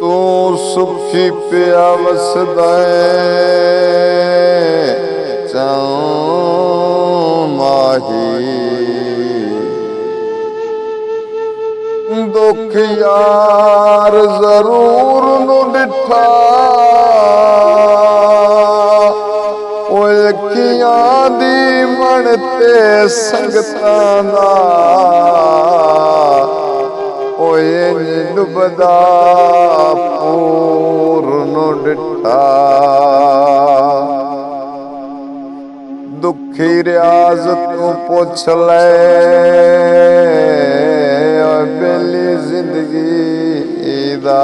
तू सुखी पिया वसदाएं चाऊं माही। दुख यार जरूर नु डिठा अखियां दी मन ते संगतां दा डुबदा पूर्ण डिठा। दुखी रियाज तू पुछ ले बेली जिंदगी दा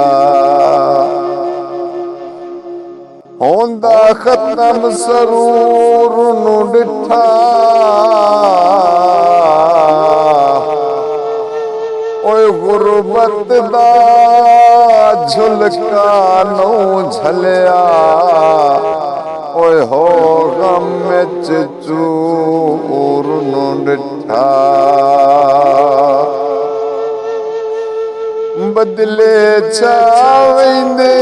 होंदा खत्म सरूर नू डिठा। ओए गुरबत दा झुलका नू झलिया ओए हो गम विच चूर नू डिठा। बदले चावेंदे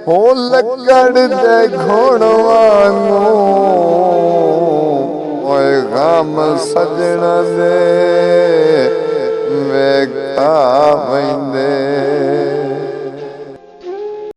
हो लकड़ दे घुण वांगू ओए गम सजण दे वेखा वेंदे।